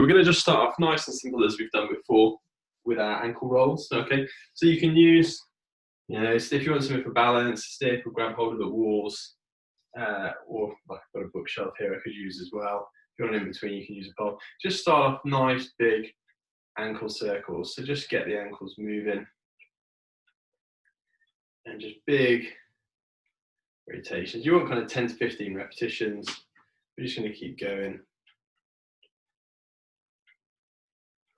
we're going to just start off nice and simple as we've done before with our ankle rolls, okay? So you can use, you know, if you want something for balance, stick or grab hold of the walls, or like I've got a bookshelf here I could use as well. If you want in between, you can use a pole. Just start off nice, big ankle circles. So just get the ankles moving. And just big rotations. You want kind of 10 to 15 repetitions. We're just going to keep going.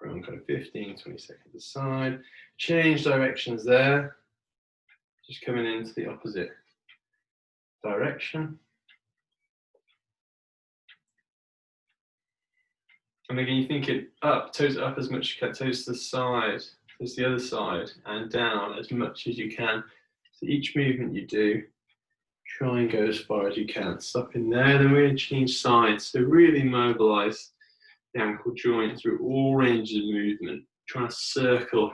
Around kind of 15, 20 seconds aside. Change directions there. Just coming into the opposite direction. And again, you think it up, toes up as much as you can, toes to the side, toes to the other side, and down as much as you can. So each movement you do, try and go as far as you can. Stop in there, then we're going to change sides. So really mobilize the ankle joint through all ranges of movement. Try to circle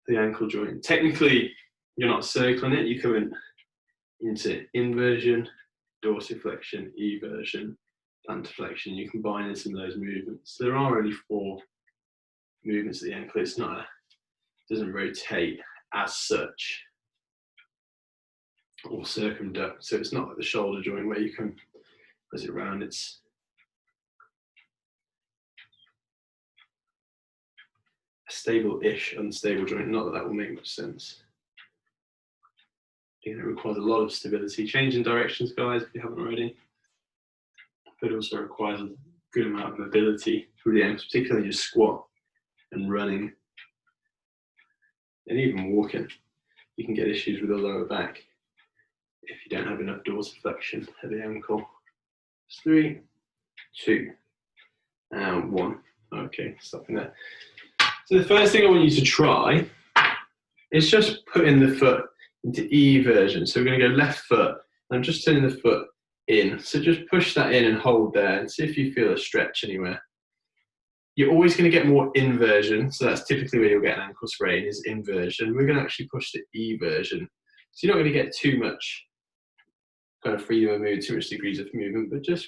the ankle joint. Technically, you're not circling it, you come into inversion, dorsiflexion, eversion, plantar flexion. You combine in some of those movements. There are only 4 movements of the ankle. It's not, it doesn't rotate as such or circumduct. So it's not like the shoulder joint where you can press it around. It's a stable-ish, unstable joint. Not that that will make much sense. Again, it requires a lot of stability. Changing directions, guys, if you haven't already. But it also requires a good amount of mobility through the ankles, particularly your squat and running. And even walking, you can get issues with the lower back if you don't have enough dorsiflexion at the ankle. 3, 2, and 1. Okay, stopping there. So the first thing I want you to try is just putting the foot into eversion. So we're going to go left foot. I'm just turning the foot in. So just push that in and hold there and see if you feel a stretch anywhere. You're always going to get more inversion. So that's typically where you'll get an ankle sprain, is inversion. We're going to actually push to eversion. So you're not going to get too much kind of freedom of movement, too much degrees of movement, but just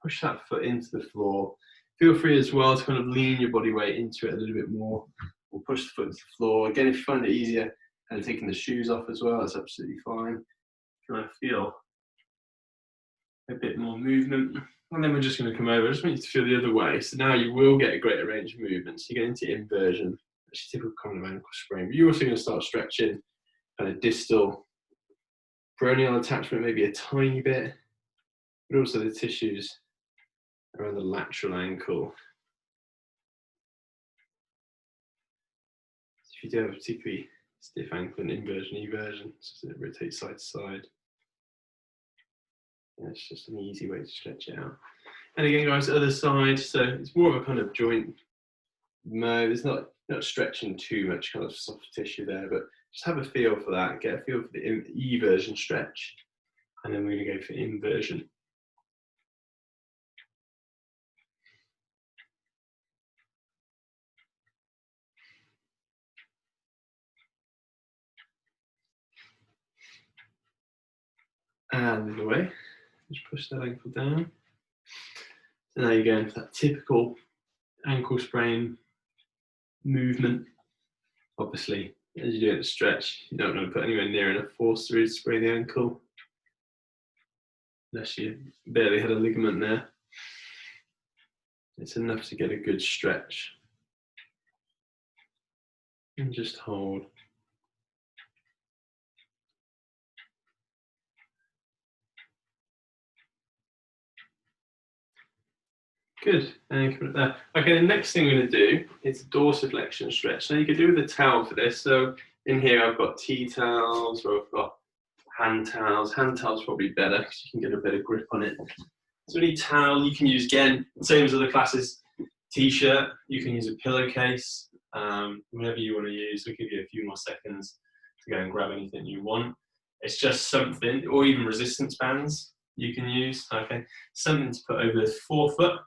push that foot into the floor. Feel free as well to kind of lean your body weight into it a little bit more, or push the foot into the floor. Again, if you find it easier, and taking the shoes off as well, that's absolutely fine. If you want to feel a bit more movement, and then we're just going to come over. I just want you to feel the other way. So now you will get a greater range of movement. So you get into inversion, which is typical kind of ankle sprain. But you're also going to start stretching kind of distal peroneal attachment, maybe a tiny bit, but also the tissues around the lateral ankle. So if you do have a particularly stiff ankle and inversion, eversion, so it rotates side to side. And it's just an easy way to stretch it out. And again, guys, other side, so it's more of a kind of joint move. It's not stretching too much kind of soft tissue there, but just have a feel for that. Get a feel for the eversion stretch, and then we're going to go for inversion. And the other way, just push that ankle down. So now you're going for that typical ankle sprain movement. Obviously, as you do it stretch, you don't want to put anywhere near enough force to really sprain the ankle, unless you barely had a ligament there. It's enough to get a good stretch. And just hold. Good, and keep it there. Okay, the next thing we're going to do is dorsiflexion stretch. Now you can do with a towel for this. So in here I've got tea towels, or I've got hand towels. Hand towels probably better because you can get a better grip on it. So any towel you can use, again, same as other classes, t-shirt, you can use a pillowcase, whatever you want to use. We'll give you a few more seconds to go and grab anything you want. It's just something, or even resistance bands you can use, okay? Something to put over the forefoot.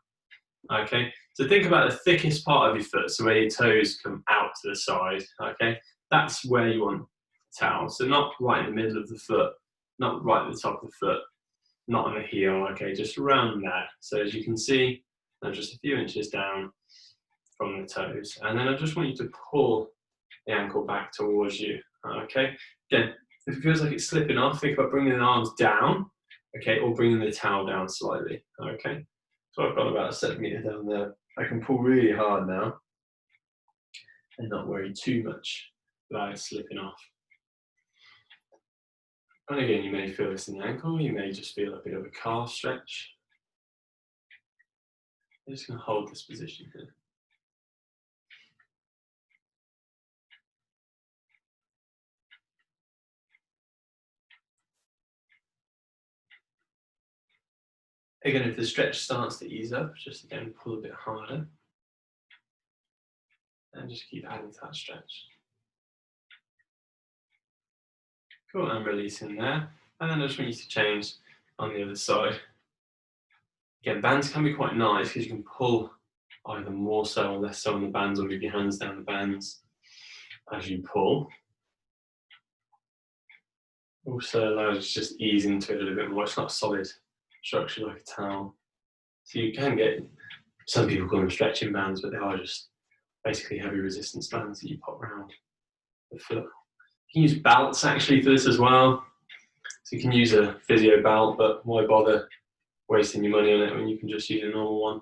Okay, so think about the thickest part of your foot, so where your toes come out to the side, okay? That's where you want the towel. So not right in the middle of the foot, not right at the top of the foot, not on the heel, okay? Just around there. So as you can see, and just a few inches down from the toes. And then I just want you to pull the ankle back towards you, okay? Again, if it feels like it's slipping off, think about bringing the arms down, okay, or bringing the towel down slightly, okay? So I've got about a centimetre down there. I can pull really hard now and not worry too much about it slipping off. And again, you may feel this in the ankle, you may just feel a bit of a calf stretch. I'm just going to hold this position here. Again, if the stretch starts to ease up, just again pull a bit harder. And just keep adding to that stretch. Cool, and releasing there. And then I just want you to change on the other side. Again, bands can be quite nice because you can pull either more so or less so on the bands, or move your hands down the bands as you pull. Also allows you to just ease into it a little bit more. It's not a solid structure like a towel. So you can get, some people call them stretching bands, but they are just basically heavy resistance bands that you pop around the foot. You can use belts actually for this as well. So you can use a physio belt, but why bother wasting your money on it when you can just use a normal one?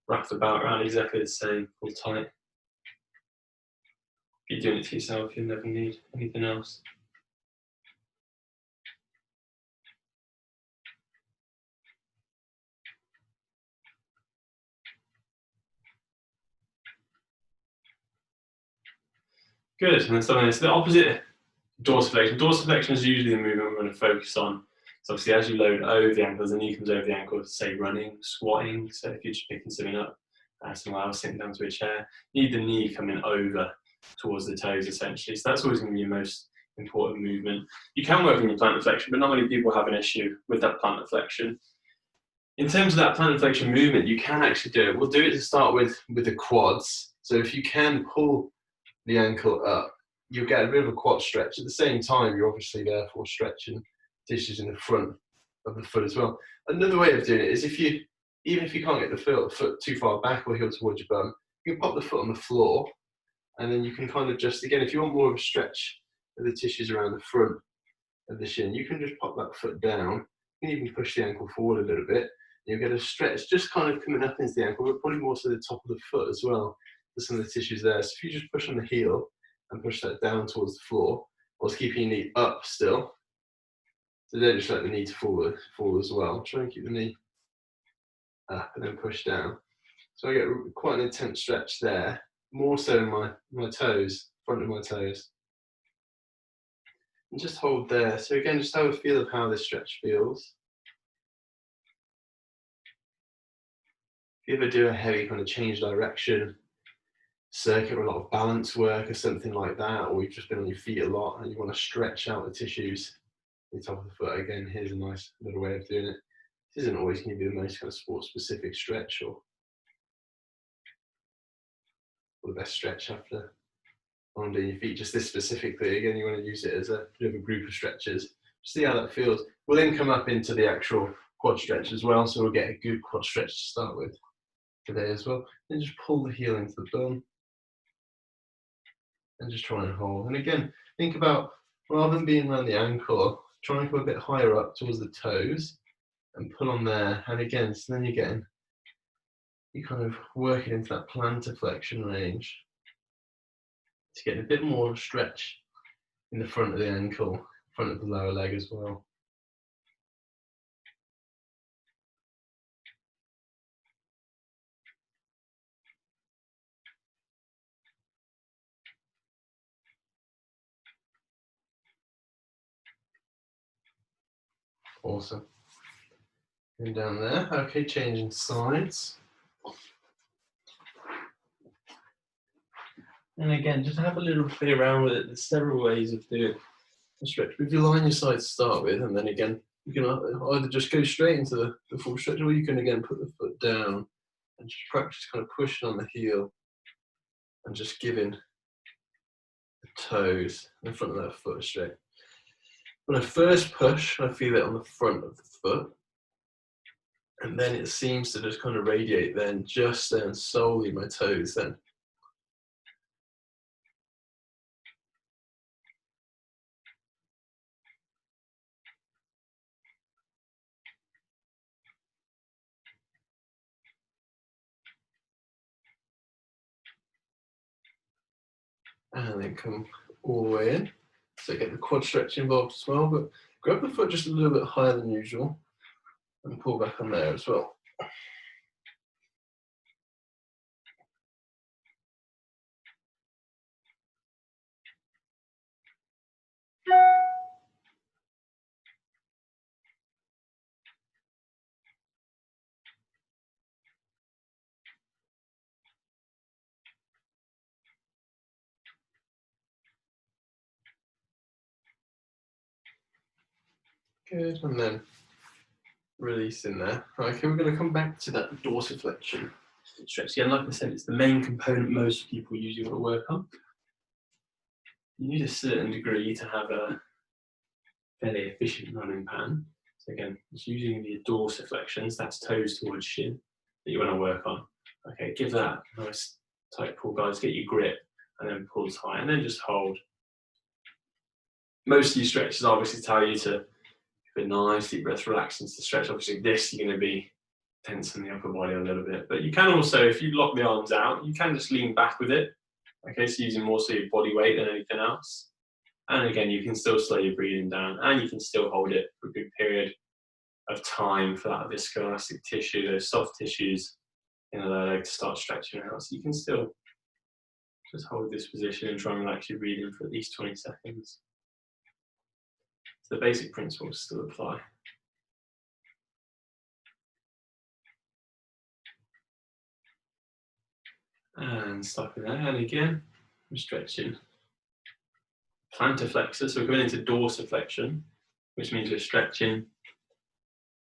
Wrap the belt around exactly the same, pull tight. If you're doing it to yourself, you'll never need anything else. Good, and then something that's the opposite, dorsiflexion. Dorsiflexion is usually the movement we're going to focus on. So obviously as you load over the ankle, the knee comes over the ankle, say running, squatting. So if you're just picking something up, somewhere else, sitting down to a chair, you need the knee coming over towards the toes essentially. So that's always going to be your most important movement. You can work on your plantar flexion, but not many people have an issue with that plantar flexion. In terms of that plantar flexion movement, you can actually do it. We'll do it to start with the quads. So if you can pull the ankle up, you'll get a bit of a quad stretch. At the same time, you're obviously therefore stretching tissues in the front of the foot as well. Another way of doing it is even if you can't get the foot too far back or heel towards your bum, you can pop the foot on the floor, and then you can kind of just, again, if you want more of a stretch of the tissues around the front of the shin, you can just pop that foot down. You can even push the ankle forward a little bit. You'll get a stretch just kind of coming up into the ankle, but probably more to the top of the foot as well. There's some of the tissues there. So if you just push on the heel and push that down towards the floor, whilst keeping your knee up still. So don't just let the knee fall as well. Try and keep the knee up and then push down. So I get quite an intense stretch there, more so in my toes, front of my toes. And just hold there. So again, just have a feel of how this stretch feels. If you ever do a heavy kind of change direction circuit or a lot of balance work or something like that, or you've just been on your feet a lot and you want to stretch out the tissues on the top of the foot, again, here's a nice little way of doing it. This isn't always going to be the most kind of sport-specific stretch or the best stretch after on doing your feet, just this specifically. Again, you want to use it as a bit of a group of stretches. See how that feels. We'll then come up into the actual quad stretch as well, so we'll get a good quad stretch to start with today as well. Then just pull the heel into the bum and just try and hold. And again, think about, rather than being around the ankle, try and go a bit higher up towards the toes and pull on there. And again, so then you kind of work it into that plantar flexion range to get a bit more stretch in the front of the ankle, front of the lower leg as well. Awesome. And down there. Okay, changing sides. And again, just have a little play around with it. There's several ways of doing a stretch. If you line your side to start with, and then again, you can either just go straight into the full stretch, or you can again put the foot down and just practice kind of pushing on the heel and just giving the toes in front of that foot straight. When I first push, I feel it on the front of the foot. And then it seems to just kind of radiate then, just then, solely my toes then. And then come all the way in. So get the quad stretch involved as well, but grab the foot just a little bit higher than usual and pull back on there as well. Good, and then release in there. Right, okay, we're going to come back to that dorsiflexion stretch. Again, like I said, it's the main component most people usually want to work on. You need a certain degree to have a fairly efficient running pattern. So again, it's using the dorsiflexions, that's toes towards shin, that you want to work on. Okay, give that a nice tight pull, guys, get your grip, and then pull tight, and then just hold. Most of these stretches obviously tell you to give a nice deep breath, relax into the stretch. Obviously this, you're going to be tensing the upper body a little bit, but you can also, if you lock the arms out, you can just lean back with it. Okay, so using more so your body weight than anything else. And again, you can still slow your breathing down, and you can still hold it for a good period of time for that viscoelastic tissue, those soft tissues in the lower leg to start stretching out. So you can still just hold this position and try and relax your breathing for at least 20 seconds. So the basic principles still apply. And stopping there, and again, we're stretching plantar flexor, so we're going into dorsiflexion, which means we're stretching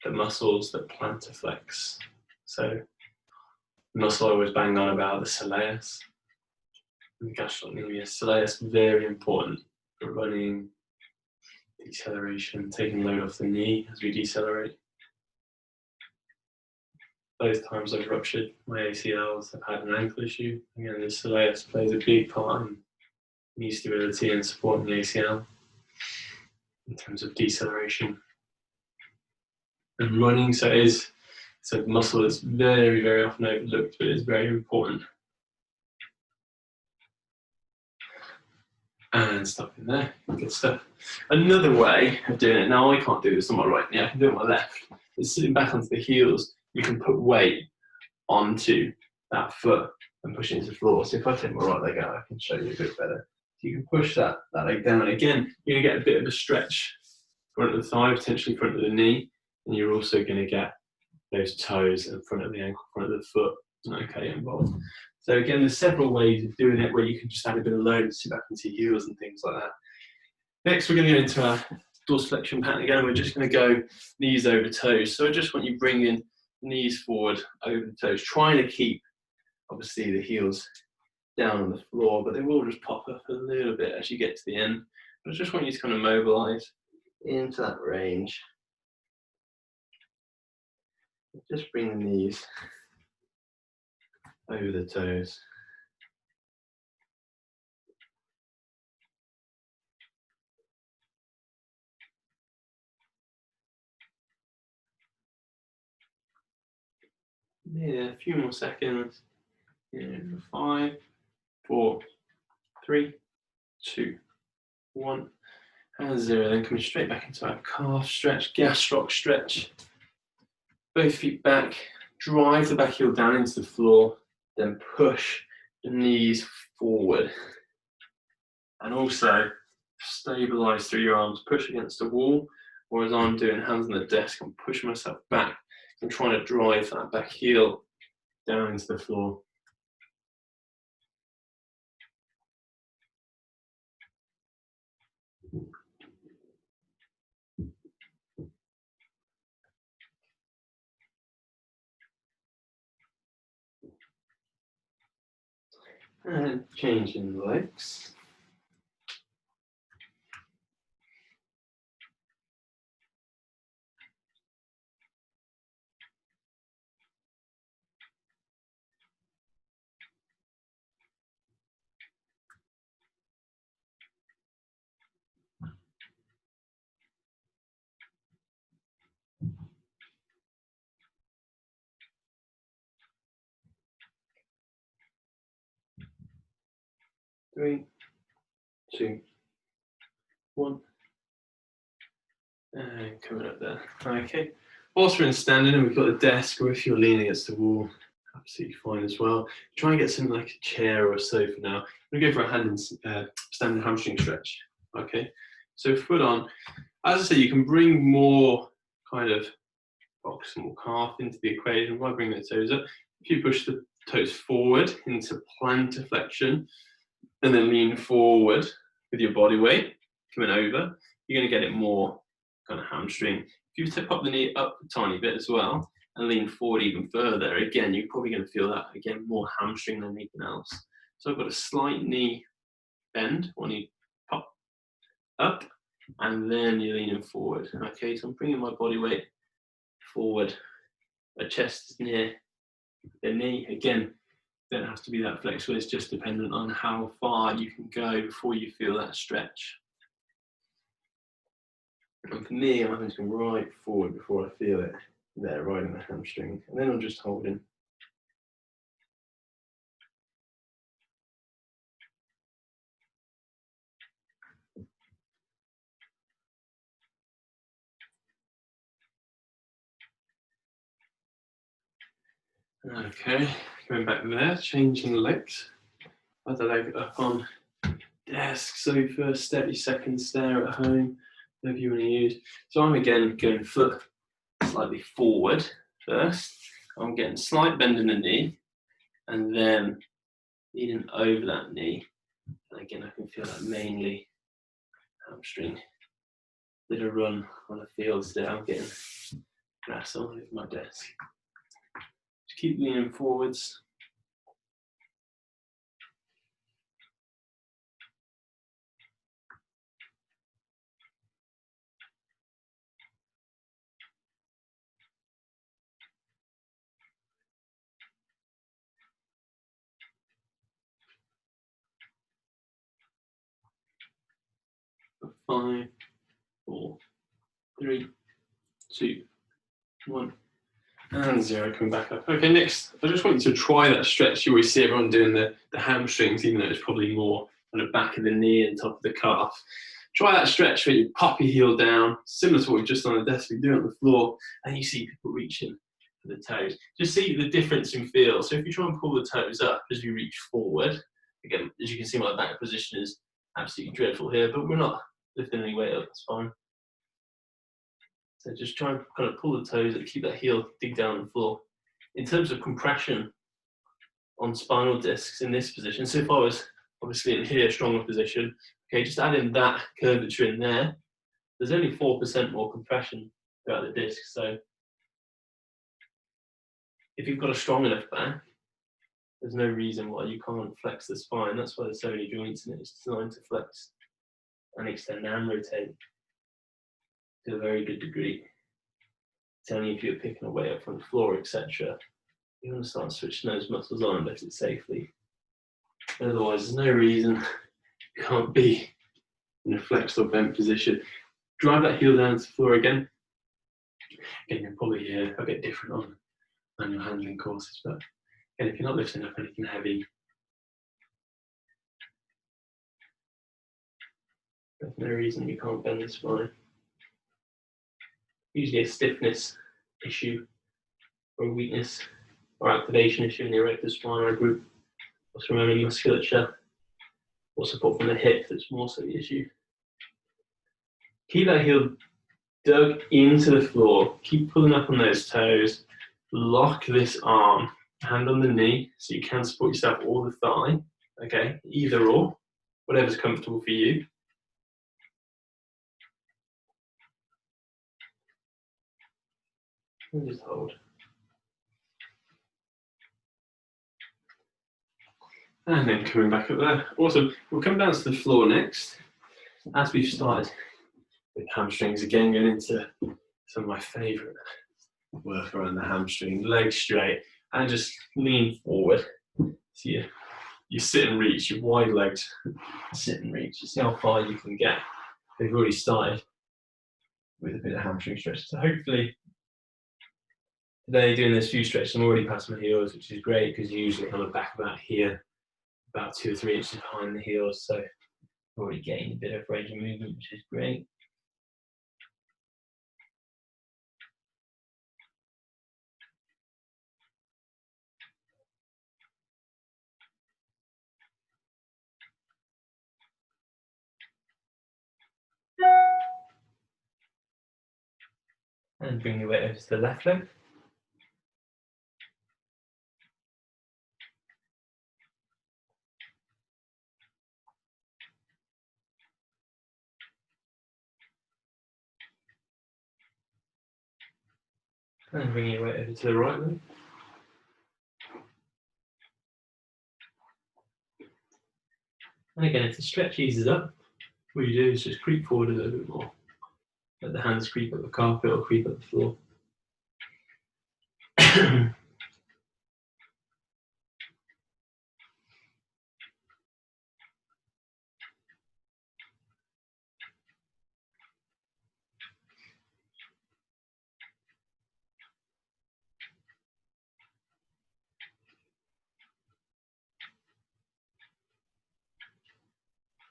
the muscles that plantar flex. So the muscle I always bang on about, the soleus and the gastrocnemius. Soleus, very important for running, deceleration, taking load off the knee as we decelerate. Both times I've ruptured my ACLs, I've had an ankle issue. Again, the soleus plays a big part in knee stability and supporting the ACL in terms of deceleration and running. So it's a muscle that's very, very often overlooked, but it's very important. And stopping there, good stuff. Another way of doing it, now I can't do this on my right knee, I can do it on my left, is sitting back onto the heels. You can put weight onto that foot and push it into the floor. So if I take my right leg out, I can show you a bit better. So you can push that leg down. Again, you're going to get a bit of a stretch front of the thigh, potentially front of the knee, and you're also going to get those toes and front of the ankle, front of the foot, okay, involved. So again, there's several ways of doing it where you can just add a bit of load and sit back into your heels and things like that. Next, we're going to go into our dorsiflexion pattern again. We're just going to go knees over toes. So I just want you bringing knees forward over the toes, trying to keep, obviously, the heels down on the floor, but they will just pop up a little bit as you get to the end. But I just want you to kind of mobilize into that range. Just bring the knees over the toes. Yeah, a few more seconds. Yeah, for 5, 4, 3, 2, 1, and 0. Then coming straight back into our calf stretch, gastroc stretch. Both feet back, drive the back heel down into the floor, then push the knees forward. And also stabilize through your arms, push against the wall, or as I'm doing, hands on the desk, I'm pushing myself back and trying to drive that back heel down into the floor. And changing the legs. 3, 2, 1. And coming up there. Okay. Whilst we're in standing and we've got a desk, or if you're leaning against the wall, absolutely fine as well. Try and get something like a chair or a sofa now. I'm going to go for a hand and standing hamstring stretch. Okay. So foot on. As I say, you can bring more kind of proximal calf into the equation by bringing the toes up. If you push the toes forward into plantar flexion and then lean forward with your body weight coming over, you're going to get it more kind of hamstring. If you tip up the knee up a tiny bit as well and lean forward even further, again, you're probably going to feel that, again, more hamstring than anything else. So I've got a slight knee bend when you pop up and then you're leaning forward. Okay, so I'm bringing my body weight forward. My chest is near the knee. Again, don't have to be that flexible, it's just dependent on how far you can go before you feel that stretch. And for me, I'm having to come right forward before I feel it there, right in the hamstring. And then I'm just holding. Okay, going back there, changing legs. Other leg up on desk, sofa, 30-second stare at home, whatever you want to use. So I'm again going foot slightly forward first. I'm getting slight bend in the knee and then leaning over that knee. And again, I can feel that mainly hamstring. Did a run on the field today. I'm getting grass all over my desk. Just keep leaning forwards. Five, 4, 3, 2, 1. And 0, come back up. Okay, next, I just want you to try that stretch. You always see everyone doing the hamstrings, even though it's probably more on the back of the knee and top of the calf. Try that stretch where you pop your heel down, similar to what we've just done on the desk, you do it on the floor, and you see people reaching for the toes. Just see the difference in feel. So if you try and pull the toes up as you reach forward, again, as you can see, my back position is absolutely dreadful here, but we're not lifting any weight up, that's fine. So just try and kind of pull the toes and keep that heel dig down on the floor. In terms of compression on spinal discs in this position, so if I was obviously in here, stronger position, okay, just add in that curvature in there, there's only 4% more compression throughout the disc. So if you've got a strong enough back, there's no reason why you can't flex the spine. That's why there's so many joints in it. It's designed to flex and extend and rotate to a very good degree. It's only if you're picking away up from the floor, etc., you want to start switching those muscles on and lift it safely. Otherwise, there's no reason you can't be in a flexed or bent position. Drive that heel down to the floor again. Again, you'll probably hear a bit different on manual handling courses, but again, if you're not lifting up anything heavy, there's no reason you can't bend the spine. Usually a stiffness issue or a weakness or activation issue in the erector spinal group, or surrounding musculature, or support from the hip that's more so the issue. Keep that heel dug into the floor, keep pulling up on those toes, lock this arm, hand on the knee, so you can support yourself or the thigh, okay, either or, whatever's comfortable for you. And just hold. And then coming back up there. Awesome. We'll come down to the floor next. As we've started with hamstrings, again, going into some of my favourite work around the hamstring, legs straight, and just lean forward. So you sit and reach, your wide legs, sit and reach. You see how far you can get. They've already started with a bit of hamstring stretch. So hopefully today, doing this few stretches, I'm already past my heels, which is great because usually I'm back about here. about 2 or 3 inches behind the heels, so already getting a bit of range of movement, which is great. And bring your weight over to the left leg. And bring your weight over to the right leg. And again, if the stretch eases up, what you do is just creep forward a little bit more. Let the hands creep up the carpet or creep up the floor.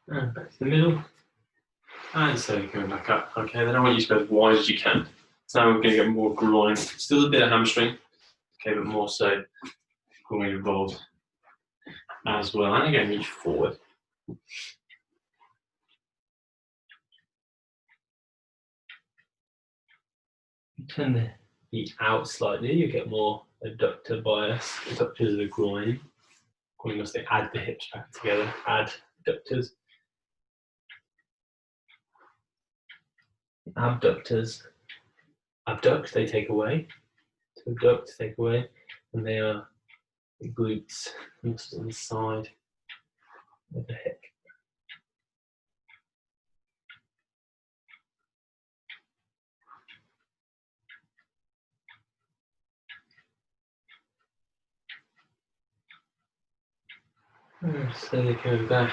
And back to the middle. And slowly coming back up. Okay, then I want you to go as wide as you can. So now we're going to get more groin. Still a bit of hamstring, okay, but more so groin involved as well. And again, reach forward. Turn the feet out slightly, you get more adductor bias. Adductors of the groin. Calling us to add the hips back together. Add adductors. Abductors. Abduct, they take away. To abduct, take away. And they are the glutes, muscles on the side of the hip. Slowly coming back.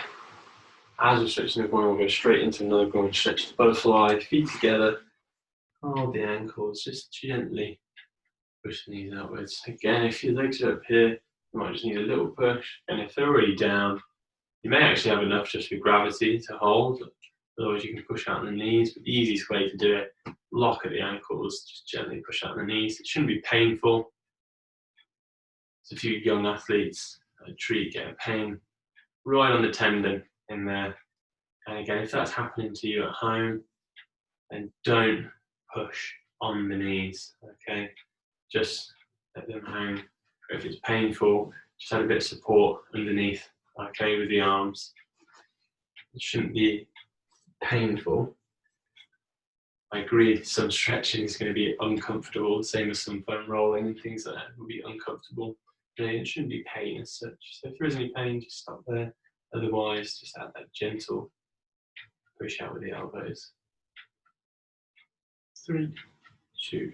As we're stretching the groin, we'll go straight into another groin stretch. Butterfly, feet together. Hold the ankles, just gently push the knees outwards. Again, if your legs are up here, you might just need a little push. And if they're already down, you may actually have enough just with gravity to hold. Otherwise, you can push out the knees. But the easiest way to do it, lock at the ankles, just gently push out the knees. It shouldn't be painful. There's a few young athletes getting pain right on the tendon in there. And again, if that's happening to you at home, then don't push on the knees, okay? Just let them hang. If it's painful, just have a bit of support underneath, okay, with the arms. It shouldn't be painful. I agree, some stretching is going to be uncomfortable, same as some foam rolling and things like that will be uncomfortable. It shouldn't be pain as such. So if there is any pain, just stop there. Otherwise, just add that gentle push out with the elbows. 3, 2,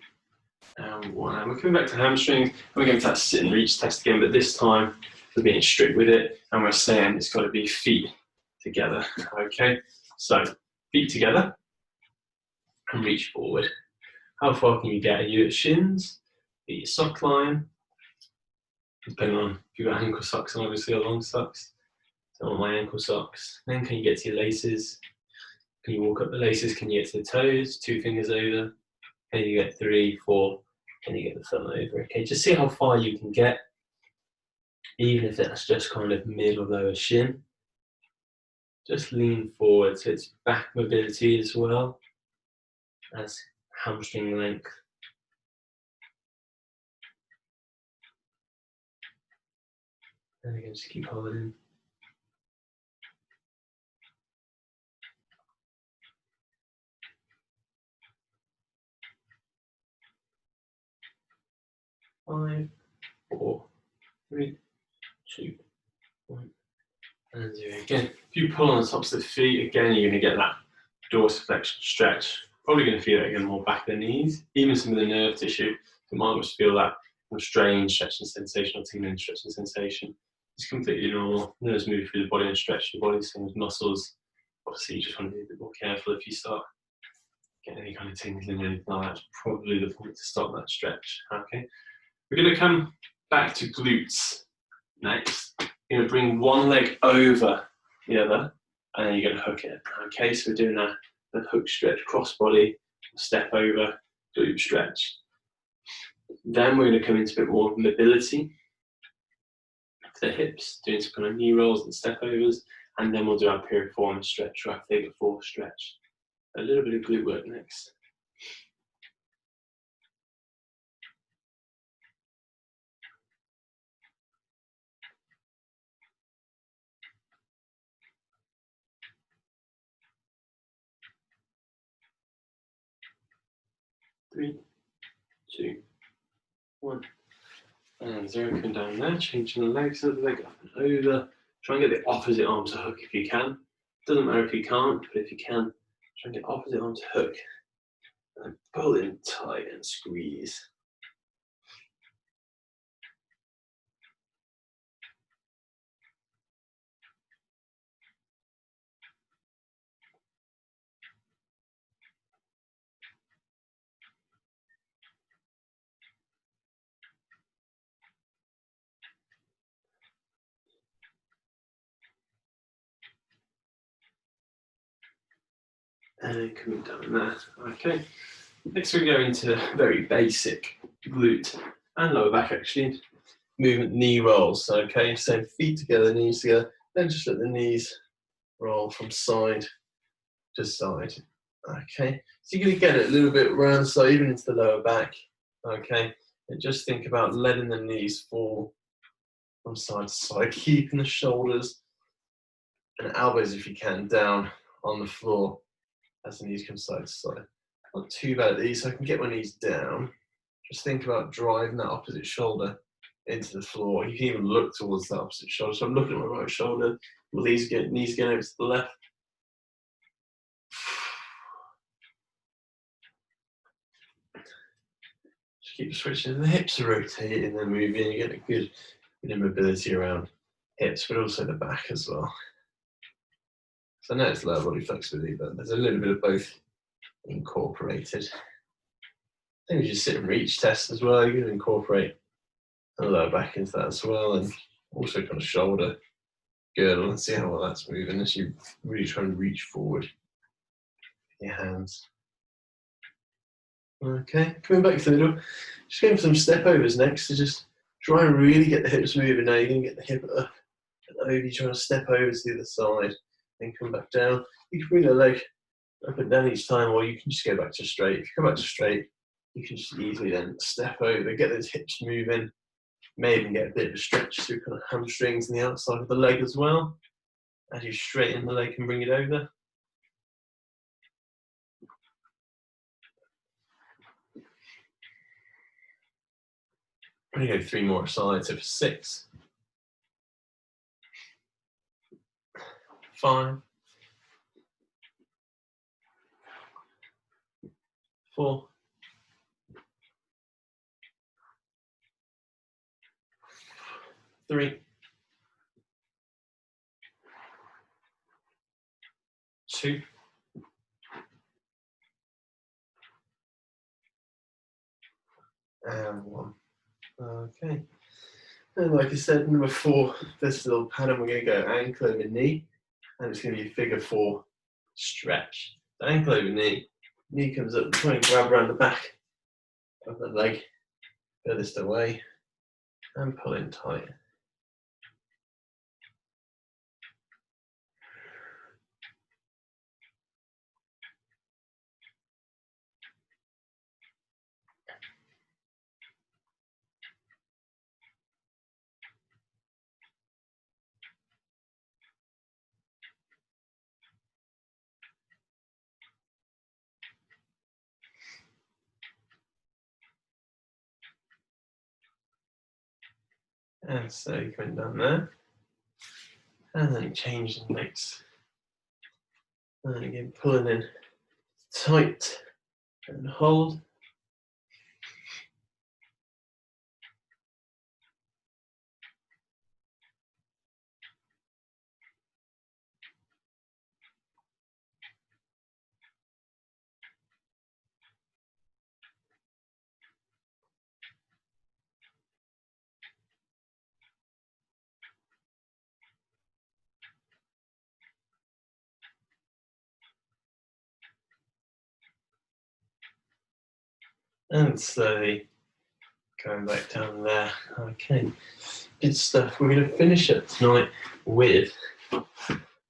and 1. And we're coming back to hamstrings. We're going to that sit and reach test again, but this time we're being strict with it, and we're saying it's got to be feet together. Okay, so feet together and reach forward. How far can you get? Are you at shins? Are you sock line? Depending on if you've got ankle socks and obviously long socks. So on my ankle socks. Then can you get to your laces? Can you walk up the laces? Can you get to the toes? 2 fingers over. Can you get 3, 4? Can you get the thumb over? Okay, just see how far you can get, even if that's just kind of mid or lower shin. Just lean forward, so it's back mobility as well as hamstring length. And again, just keep holding. Five, 4, 3, 2, 1, and 0. Again, if you pull on the tops of the feet, again, you're going to get that dorsiflexion stretch. Probably going to feel it again more back of the knees, even some of the nerve tissue. You might just feel that strange stretching sensation or tingling stretching sensation. It's completely normal. Nerves move through the body and stretch the body, same as muscles. Obviously, you just want to be a bit more careful if you start getting any kind of tingling or anything like that. That's probably the point to stop that stretch. Okay, we're going to come back to glutes next. You're going to bring one leg over the other, and then you're going to hook it. Okay, so we're doing a hook stretch, cross body, step over, glute stretch. Then we're going to come into a bit more mobility for the hips, doing some kind of knee rolls and step overs, and then we'll do our piriform stretch or our figure four stretch. A little bit of glute work next. Three, two, one. And zero, coming down there, changing the legs, the leg up and over. Try and get the opposite arm to hook if you can. Doesn't matter if you can't, but if you can, try and get opposite arm to hook. And pull in tight and squeeze. And coming down there. Okay. Next we go into very basic glute and lower back actually. Movement knee rolls. Okay, so feet together, knees together. Then just let the knees roll from side to side. Okay, so you're going to get it a little bit around, so even into the lower back. Okay, and just think about letting the knees fall from side to side, keeping the shoulders and elbows, if you can, down on the floor as the knees come side to side. Not too bad at these, so I can get my knees down. Just think about driving that opposite shoulder into the floor. You can even look towards that opposite shoulder. So I'm looking at my right shoulder, my knees going over to the left. Just keep switching. The hips are rotating, they're moving. You get a good mobility around hips, but also the back as well. So I know it's lower body flexibility, but there's a little bit of both incorporated. I think we just sit and reach test as well. You can incorporate the lower back into that as well, and also kind of shoulder girdle and see how well that's moving as you really try and reach forward with your hands. Okay, coming back to the middle, just going for some step overs next to just try and really get the hips moving. Now you're going to get the hip up and over, you're trying to step over to the other side, then come back down. You can bring the leg up and down each time, or you can just go back to straight. If you come back to straight, you can just easily then step over, get those hips moving, may even get a bit of a stretch through kind of hamstrings and the outside of the leg as well, as you straighten the leg and bring it over. I'm going to go 3 more sides, so for 6, 5, 4, 3, 2, and 1. Okay. And like I said, number 4, this little pattern, we're going to go ankle over knee, and it's going to be a figure 4 stretch. So ankle over knee, knee comes up, try and grab around the back of the leg, furthest away, and pull in tight. And so you come down there, and then change the legs. And again, pulling in tight and hold. And slowly going back down there. Okay, good stuff. We're going to finish it tonight with one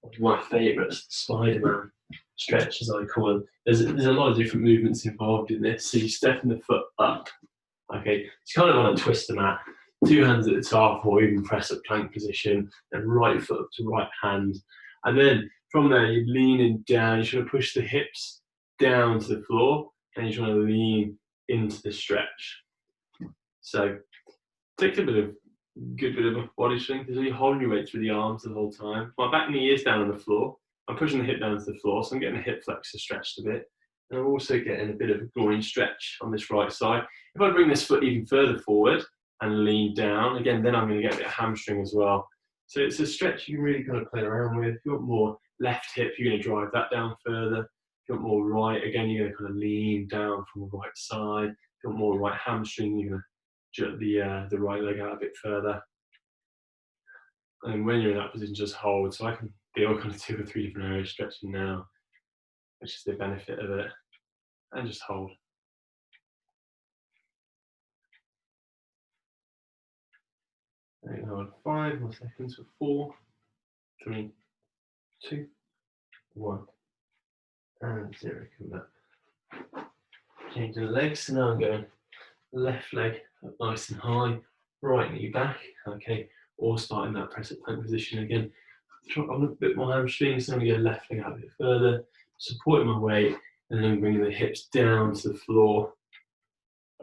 of my favourites, Spider-Man stretch, as I call them. There's a lot of different movements involved in this. So you're stepping the foot up. Okay, it's kind of on a twister mat. 2 hands at the top, or even press up plank position, and right foot up to right hand. And then from there, you're leaning down. You're trying to push the hips down to the floor, and you're trying to lean into the stretch. So takes a good bit of a body strength. So you're holding your weight through the arms the whole time. My back knee is down on the floor. I'm pushing the hip down to the floor, so I'm getting the hip flexor stretched a bit. And I'm also getting a bit of a groin stretch on this right side. If I bring this foot even further forward and lean down, again, then I'm going to get a bit of hamstring as well. So it's a stretch you can really kind of play around with. If you want more left hip, you're going to drive that down further. If you want more right, again, you're going to kind of lean down from the right side. If you want more right hamstring, you're going to jut the right leg out a bit further. And when you're in that position, just hold. So I can feel kind of 2 or 3 different areas stretching now, which is the benefit of it. And just hold. And hold 5 more seconds for 4, 3, 2, 1, and 0. Come back. Change the legs. So now I'm going left leg up nice and high, right knee back. Okay, or starting that press up plank position again. I'm a bit more hamstring, so I'm going to go left leg out a bit further, supporting my weight, and then bringing the hips down to the floor.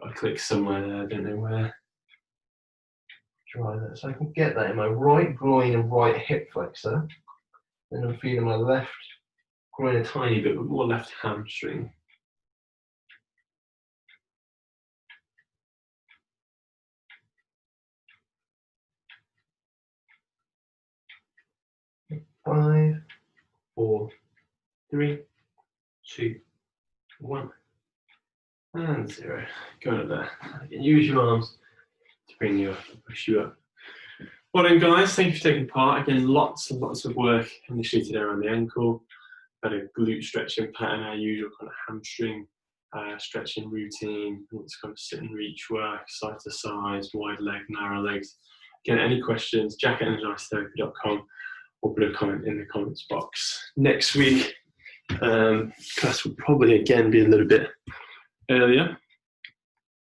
I click somewhere there, I don't know where. Try that, so I can get that in my right groin and right hip flexor. Then I'm feeling my left groin a tiny bit, but more left hamstring. Five, 4, 3, 2, 1, and 0. Going up there. Again, use your arms to bring you up and push you up. Well then, guys, thank you for taking part. Again, lots and lots of work initially today around the ankle. Had a glute stretching pattern, our usual kind of hamstring stretching routine. It's kind of sit and reach work, side to side, wide leg, narrow legs. Again, any questions, jack@energizedtherapy.com, or put a comment in the comments box. Next week, class will probably again be a little bit earlier.